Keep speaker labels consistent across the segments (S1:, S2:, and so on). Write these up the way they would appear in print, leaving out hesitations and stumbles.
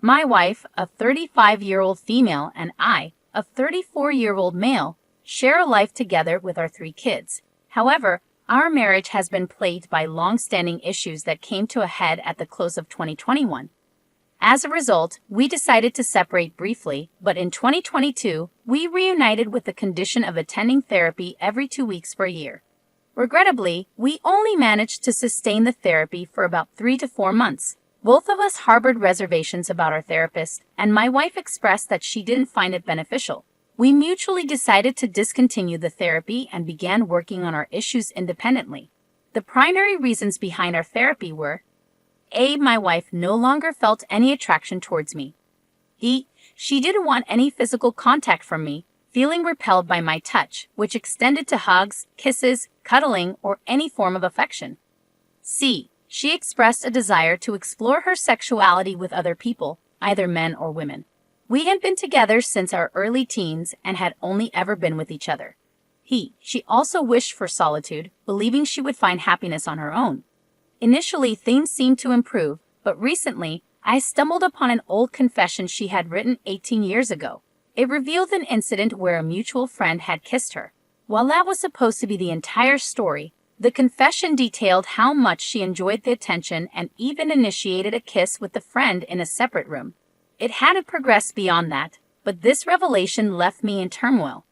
S1: My wife, a 35-year-old female, and I, a 34-year-old male, share a life together with our 3 kids. However, our marriage has been plagued by long-standing issues that came to a head at the close of 2021. As a result, we decided to separate briefly, but in 2022, we reunited with the condition of attending therapy every 2 weeks for a year. Regrettably, we only managed to sustain the therapy for about 3 to 4 months. Both of us harbored reservations about our therapist, and my wife expressed that she didn't find it beneficial. We mutually decided to discontinue the therapy and began working on our issues independently. The primary reasons behind our therapy were: A. My wife no longer felt any attraction towards me. B. She didn't want any physical contact from me, feeling repelled by my touch, which extended to hugs, kisses, cuddling, or any form of affection. C. She expressed a desire to explore her sexuality with other people, either men or women. We had been together since our early teens and had only ever been with each other. She also wished for solitude, believing she would find happiness on her own. Initially, things seemed to improve, but recently, I stumbled upon an old confession she had written 18 years ago. It revealed an incident where a mutual friend had kissed her. While that was supposed to be the entire story, the confession detailed how much she enjoyed the attention and even initiated a kiss with the friend in a separate room. It hadn't progressed beyond that, but this revelation left me in turmoil.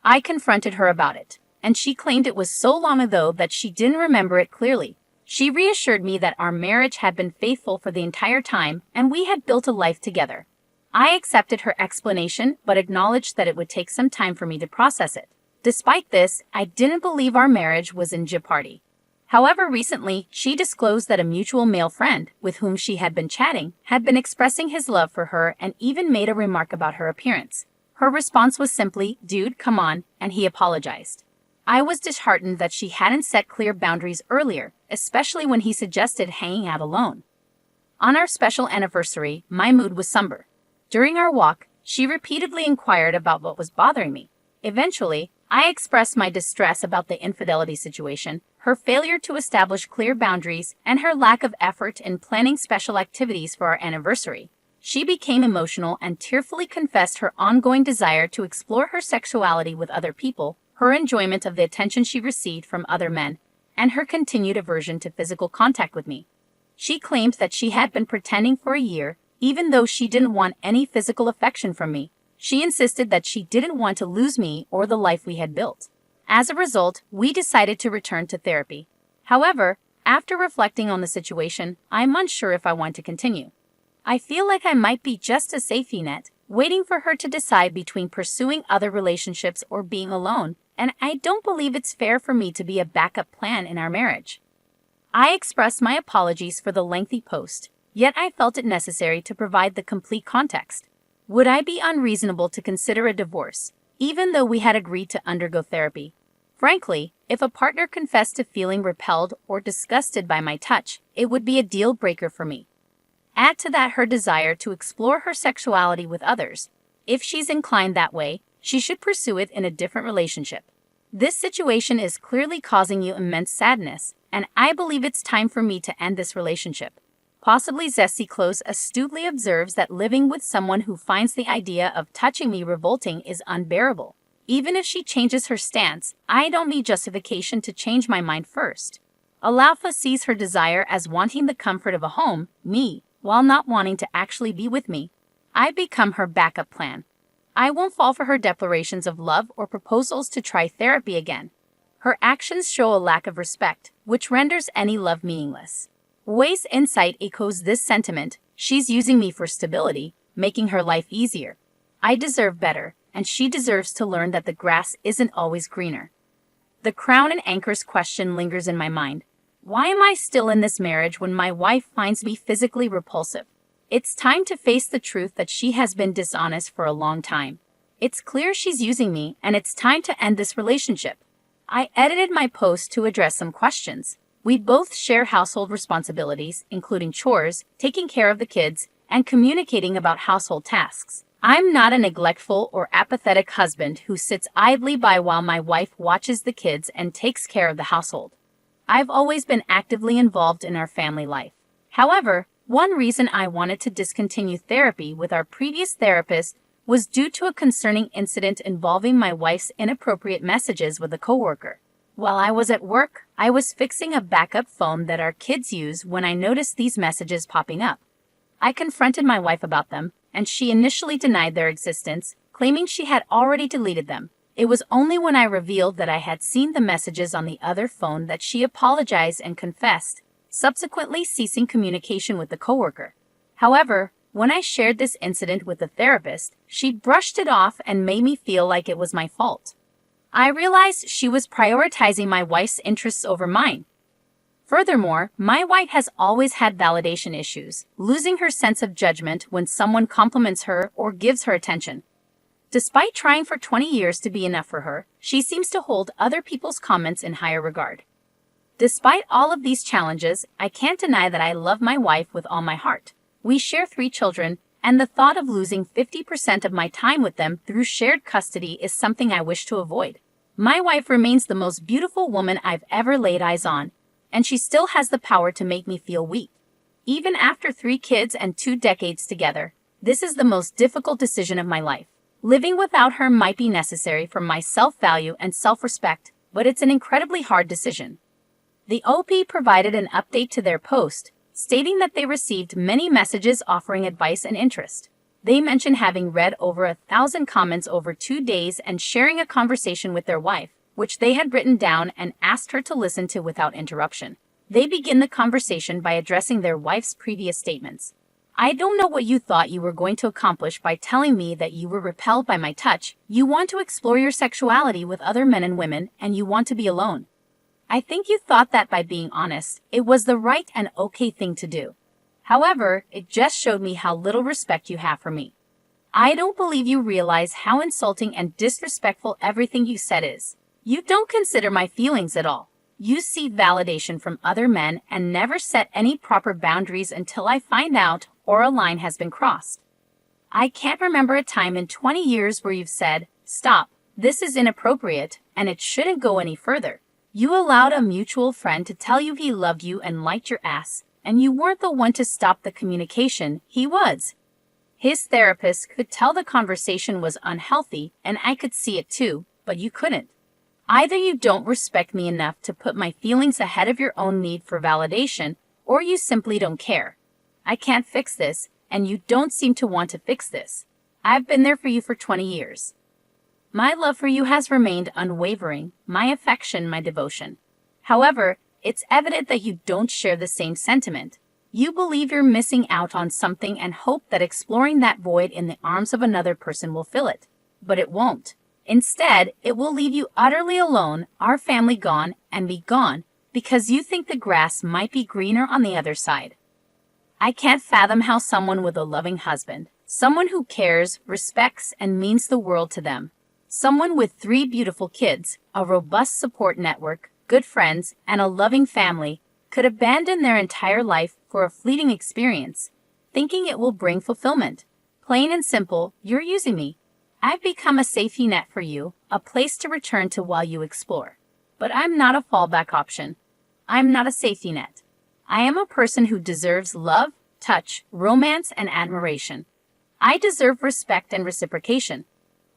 S1: I confronted her about it, and she claimed it was so long ago that she didn't remember it clearly. She reassured me that our marriage had been faithful for the entire time and we had built a life together. I accepted her explanation, but acknowledged that it would take some time for me to process it. Despite this, I didn't believe our marriage was in jeopardy. However, recently, she disclosed that a mutual male friend, with whom she had been chatting, had been expressing his love for her and even made a remark about her appearance. Her response was simply, "Dude, come on," and he apologized. I was disheartened that she hadn't set clear boundaries earlier, especially when he suggested hanging out alone. On our special anniversary, my mood was somber. During our walk, she repeatedly inquired about what was bothering me. Eventually, I expressed my distress about the infidelity situation, her failure to establish clear boundaries, and her lack of effort in planning special activities for our anniversary. She became emotional and tearfully confessed her ongoing desire to explore her sexuality with other people, her enjoyment of the attention she received from other men, and her continued aversion to physical contact with me. She claimed that she had been pretending for a year, even though she didn't want any physical affection from me. She insisted that she didn't want to lose me or the life we had built. As a result, we decided to return to therapy. However, after reflecting on the situation, I'm unsure if I want to continue. I feel like I might be just a safety net, waiting for her to decide between pursuing other relationships or being alone, and I don't believe it's fair for me to be a backup plan in our marriage. I expressed my apologies for the lengthy post, yet I felt it necessary to provide the complete context. Would I be unreasonable to consider a divorce, even though we had agreed to undergo therapy? Frankly, if a partner confessed to feeling repelled or disgusted by my touch, it would be a deal breaker for me. Add to that her desire to explore her sexuality with others. If she's inclined that way, she should pursue it in a different relationship. This situation is clearly causing you immense sadness, and I believe it's time for me to end this relationship. Possibly Zesty Close astutely observes that living with someone who finds the idea of touching me revolting is unbearable. Even if she changes her stance, I don't need justification to change my mind first. Alaufa sees her desire as wanting the comfort of a home, me, while not wanting to actually be with me. I've become her backup plan. I won't fall for her declarations of love or proposals to try therapy again. Her actions show a lack of respect, which renders any love meaningless. Wei's insight echoes this sentiment. She's using me for stability, making her life easier. I deserve better, and she deserves to learn that the grass isn't always greener. The crown and anchors question lingers in my mind. Why am I still in this marriage when my wife finds me physically repulsive? It's time to face the truth that she has been dishonest for a long time. It's clear she's using me, and it's time to end this relationship. I edited my post to address some questions. We both share household responsibilities, including chores, taking care of the kids, and communicating about household tasks. I'm not a neglectful or apathetic husband who sits idly by while my wife watches the kids and takes care of the household. I've always been actively involved in our family life. However, One reason I wanted to discontinue therapy with our previous therapist was due to a concerning incident involving my wife's inappropriate messages with a coworker. While I was at work, I was fixing a backup phone that our kids use when I noticed these messages popping up. I confronted my wife about them, and she initially denied their existence, claiming she had already deleted them. It was only when I revealed that I had seen the messages on the other phone that she apologized and confessed, subsequently ceasing communication with the coworker. However, when I shared this incident with the therapist, she brushed it off and made me feel like it was my fault. I realized she was prioritizing my wife's interests over mine. Furthermore, my wife has always had validation issues, losing her sense of judgment when someone compliments her or gives her attention. Despite trying for 20 years to be enough for her, she seems to hold other people's comments in higher regard. Despite all of these challenges, I can't deny that I love my wife with all my heart. We share 3 children, and the thought of losing 50% of my time with them through shared custody is something I wish to avoid. My wife remains the most beautiful woman I've ever laid eyes on, and she still has the power to make me feel weak. Even after 3 kids and 2 decades together, this is the most difficult decision of my life. Living without her might be necessary for my self-value and self-respect, but it's an incredibly hard decision. The OP provided an update to their post, stating that they received many messages offering advice and interest. They mentioned having read over 1,000 comments over 2 days and sharing a conversation with their wife, which they had written down and asked her to listen to without interruption. They begin the conversation by addressing their wife's previous statements. I don't know what you thought you were going to accomplish by telling me that you were repelled by my touch. You want to explore your sexuality with other men and women, and you want to be alone. I think you thought that by being honest, it was the right and okay thing to do. However, it just showed me how little respect you have for me. I don't believe you realize how insulting and disrespectful everything you said is. You don't consider my feelings at all. You seek validation from other men and never set any proper boundaries until I find out or a line has been crossed. I can't remember a time in 20 years where you've said, "Stop, this is inappropriate, and it shouldn't go any further." You allowed a mutual friend to tell you he loved you and liked your ass, and you weren't the one to stop the communication, he was. His therapist could tell the conversation was unhealthy, and I could see it too, but you couldn't. Either you don't respect me enough to put my feelings ahead of your own need for validation, or you simply don't care. I can't fix this, and you don't seem to want to fix this. I've been there for you for 20 years. My love for you has remained unwavering, my affection, my devotion. However, it's evident that you don't share the same sentiment. You believe you're missing out on something and hope that exploring that void in the arms of another person will fill it. But it won't. Instead, it will leave you utterly alone, our family gone, and be gone, because you think the grass might be greener on the other side. I can't fathom how someone with a loving husband, someone who cares, respects, and means the world to them, someone with 3 beautiful kids, a robust support network, good friends, and a loving family, could abandon their entire life for a fleeting experience, thinking it will bring fulfillment. Plain and simple, you're using me. I've become a safety net for you, a place to return to while you explore. But I'm not a fallback option. I'm not a safety net. I am a person who deserves love, touch, romance, and admiration. I deserve respect and reciprocation.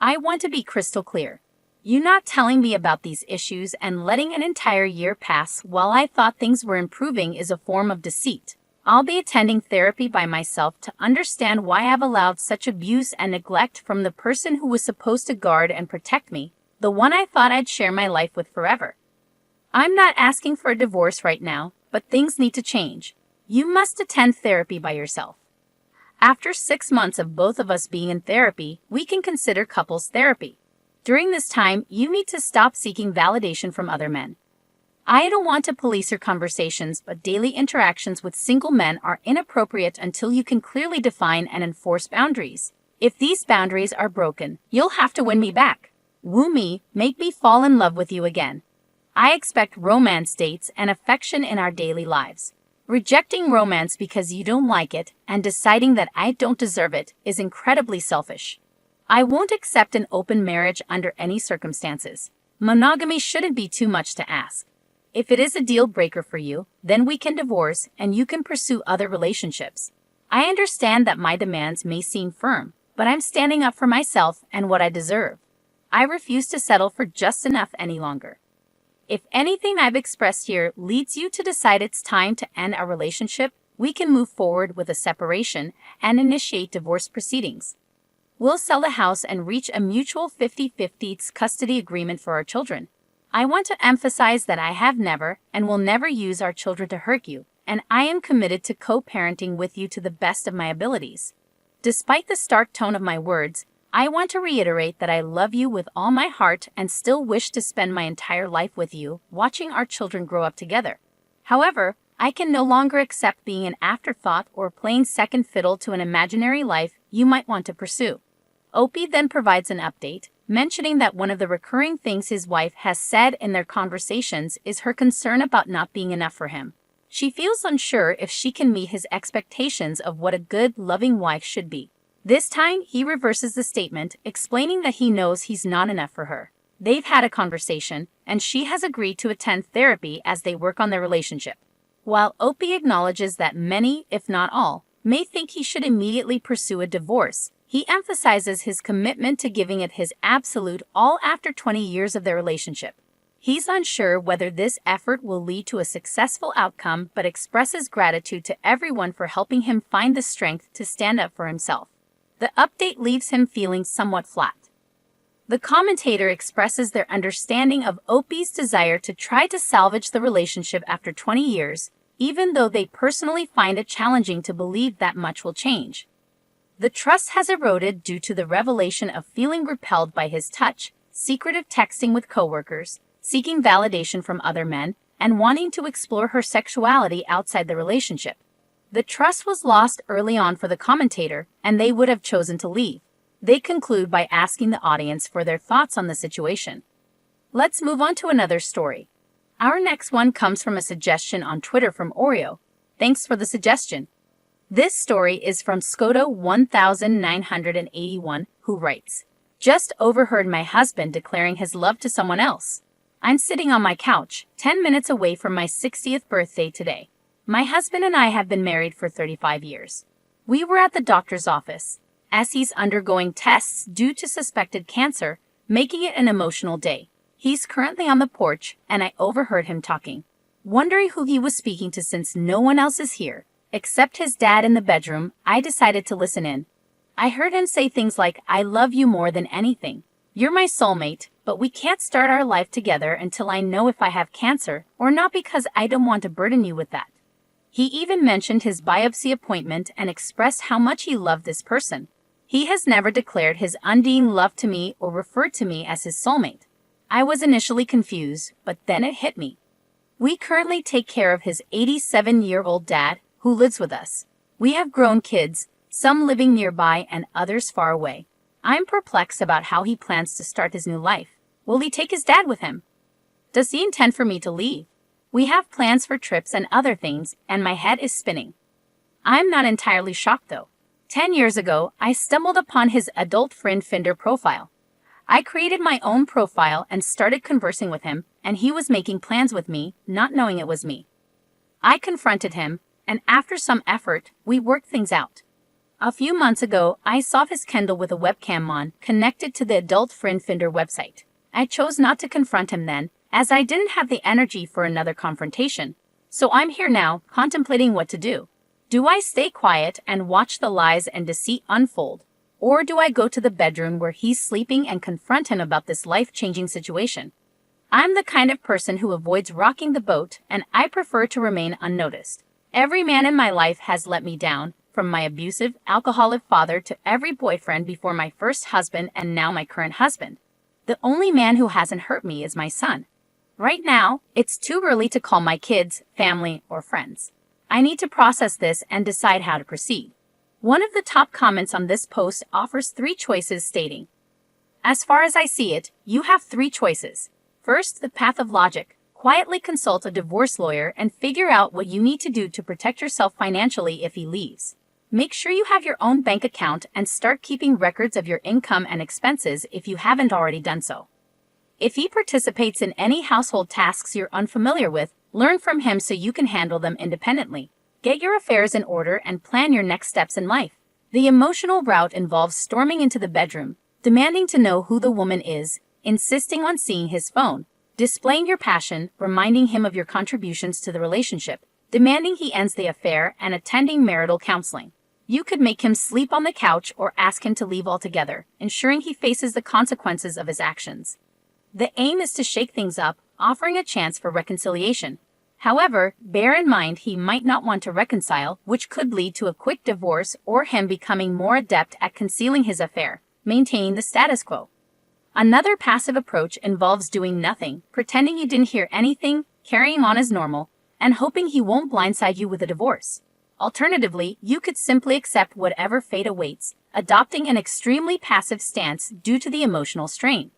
S1: I want to be crystal clear. You not telling me about these issues and letting an entire year pass while I thought things were improving is a form of deceit. I'll be attending therapy by myself to understand why I've allowed such abuse and neglect from the person who was supposed to guard and protect me, the one I thought I'd share my life with forever. I'm not asking for a divorce right now, but things need to change. You must attend therapy by yourself. After 6 months of both of us being in therapy, we can consider couples therapy. During this time, you need to stop seeking validation from other men. I don't want to police your conversations, but daily interactions with single men are inappropriate until you can clearly define and enforce boundaries. If these boundaries are broken, you'll have to win me back. Woo me, make me fall in love with you again. I expect romance dates and affection in our daily lives. Rejecting romance because you don't like it and deciding that I don't deserve it is incredibly selfish. I won't accept an open marriage under any circumstances. Monogamy shouldn't be too much to ask. If it is a deal breaker for you, then we can divorce and you can pursue other relationships. I understand that my demands may seem firm, but I'm standing up for myself and what I deserve. I refuse to settle for just enough any longer. If anything I've expressed here leads you to decide it's time to end our relationship, we can move forward with a separation and initiate divorce proceedings. We'll sell the house and reach a mutual 50-50 custody agreement for our children. I want to emphasize that I have never and will never use our children to hurt you, and I am committed to co-parenting with you to the best of my abilities. Despite the stark tone of my words, I want to reiterate that I love you with all my heart and still wish to spend my entire life with you, watching our children grow up together. However, I can no longer accept being an afterthought or playing second fiddle to an imaginary life you might want to pursue. Opie then provides an update, mentioning that one of the recurring things his wife has said in their conversations is her concern about not being enough for him. She feels unsure if she can meet his expectations of what a good, loving wife should be. This time, he reverses the statement, explaining that he knows he's not enough for her. They've had a conversation, and she has agreed to attend therapy as they work on their relationship. While Opie acknowledges that many, if not all, may think he should immediately pursue a divorce, he emphasizes his commitment to giving it his absolute all after 20 years of their relationship. He's unsure whether this effort will lead to a successful outcome, but expresses gratitude to everyone for helping him find the strength to stand up for himself. The update leaves him feeling somewhat flat. The commentator expresses their understanding of Opie's desire to try to salvage the relationship after 20 years, even though they personally find it challenging to believe that much will change. The trust has eroded due to the revelation of feeling repelled by his touch, secretive texting with coworkers, seeking validation from other men, and wanting to explore her sexuality outside the relationship. The trust was lost early on for the commentator, and they would have chosen to leave. They conclude by asking the audience for their thoughts on the situation. Let's move on to another story. Our next one comes from a suggestion on Twitter from Oreo. Thanks for the suggestion. This story is from Skoto1981, who writes, "Just overheard my husband declaring his love to someone else. I'm sitting on my couch, 10 minutes away from my 60th birthday today. My husband and I have been married for 35 years. We were at the doctor's office, as he's undergoing tests due to suspected cancer, making it an emotional day. He's currently on the porch, and I overheard him talking. Wondering who he was speaking to since no one else is here, except his dad in the bedroom, I decided to listen in. I heard him say things like, 'I love you more than anything. You're my soulmate, but we can't start our life together until I know if I have cancer or not, because I don't want to burden you with that.' He even mentioned his biopsy appointment and expressed how much he loved this person. He has never declared his undying love to me or referred to me as his soulmate. I was initially confused, but then it hit me. We currently take care of his 87-year-old dad, who lives with us. We have grown kids, some living nearby and others far away. I'm perplexed about how he plans to start his new life. Will he take his dad with him? Does he intend for me to leave? We have plans for trips and other things, and my head is spinning. I'm not entirely shocked though. 10 years ago, I stumbled upon his adult friend Finder profile. I created my own profile and started conversing with him, and he was making plans with me, not knowing it was me. I confronted him, and after some effort, we worked things out. A few months ago, I saw his Kindle with a webcam on, connected to the Adult Friend Finder website. I chose not to confront him then, as I didn't have the energy for another confrontation. So I'm here now, contemplating what to do. Do I stay quiet and watch the lies and deceit unfold? Or do I go to the bedroom where he's sleeping and confront him about this life-changing situation? I'm the kind of person who avoids rocking the boat, and I prefer to remain unnoticed. Every man in my life has let me down, from my abusive, alcoholic father to every boyfriend before my first husband and now my current husband. The only man who hasn't hurt me is my son. Right now, it's too early to call my kids, family, or friends. I need to process this and decide how to proceed. One of the top comments on this post offers 3 choices, stating, "As far as I see it, you have 3 choices. First, the path of logic. Quietly consult a divorce lawyer and figure out what you need to do to protect yourself financially if he leaves. Make sure you have your own bank account and start keeping records of your income and expenses if you haven't already done so. If he participates in any household tasks you're unfamiliar with, learn from him so you can handle them independently. Get your affairs in order and plan your next steps in life. The emotional route involves storming into the bedroom, demanding to know who the woman is, insisting on seeing his phone, displaying your passion, reminding him of your contributions to the relationship, demanding he ends the affair, and attending marital counseling. You could make him sleep on the couch or ask him to leave altogether, ensuring he faces the consequences of his actions. The aim is to shake things up, offering a chance for reconciliation. However, bear in mind he might not want to reconcile, which could lead to a quick divorce or him becoming more adept at concealing his affair, maintaining the status quo. Another passive approach involves doing nothing, pretending you didn't hear anything, carrying on as normal, and hoping he won't blindside you with a divorce. Alternatively, you could simply accept whatever fate awaits, adopting an extremely passive stance due to the emotional strain.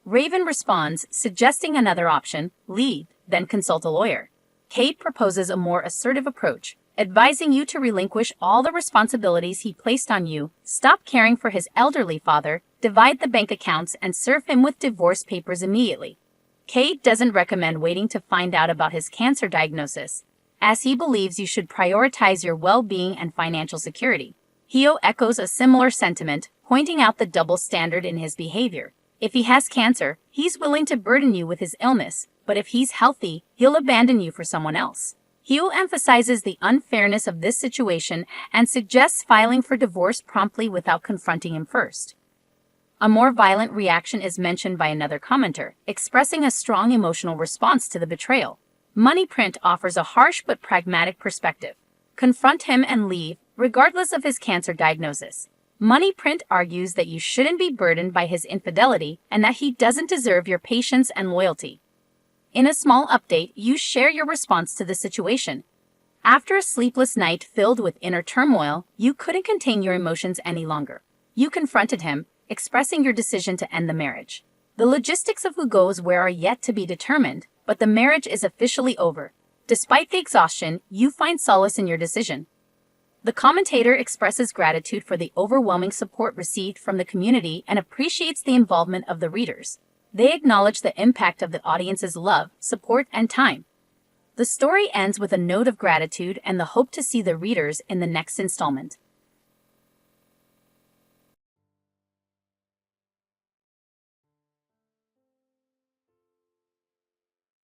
S1: Raven responds, suggesting another option: leave, then consult a lawyer. Kate proposes a more assertive approach, advising you to relinquish all the responsibilities he placed on you, stop caring for his elderly father, divide the bank accounts, and serve him with divorce papers immediately. Kate doesn't recommend waiting to find out about his cancer diagnosis, as he believes you should prioritize your well-being and financial security. Hio echoes a similar sentiment, pointing out the double standard in his behavior. If he has cancer, he's willing to burden you with his illness, but if he's healthy, he'll abandon you for someone else. Hio emphasizes the unfairness of this situation and suggests filing for divorce promptly without confronting him first. A more violent reaction is mentioned by another commenter, expressing a strong emotional response to the betrayal. Moneyprint offers a harsh but pragmatic perspective. Confront him and leave, regardless of his cancer diagnosis. Moneyprint argues that you shouldn't be burdened by his infidelity and that he doesn't deserve your patience and loyalty. In a small update, you share your response to the situation. After a sleepless night filled with inner turmoil, you couldn't contain your emotions any longer. You confronted him, expressing your decision to end the marriage. The logistics of who goes where are yet to be determined, but the marriage is officially over. Despite the exhaustion, you find solace in your decision. The commentator expresses gratitude for the overwhelming support received from the community and appreciates the involvement of the readers. They acknowledge the impact of the audience's love, support, and time. The story ends with a note of gratitude and the hope to see the readers in the next installment.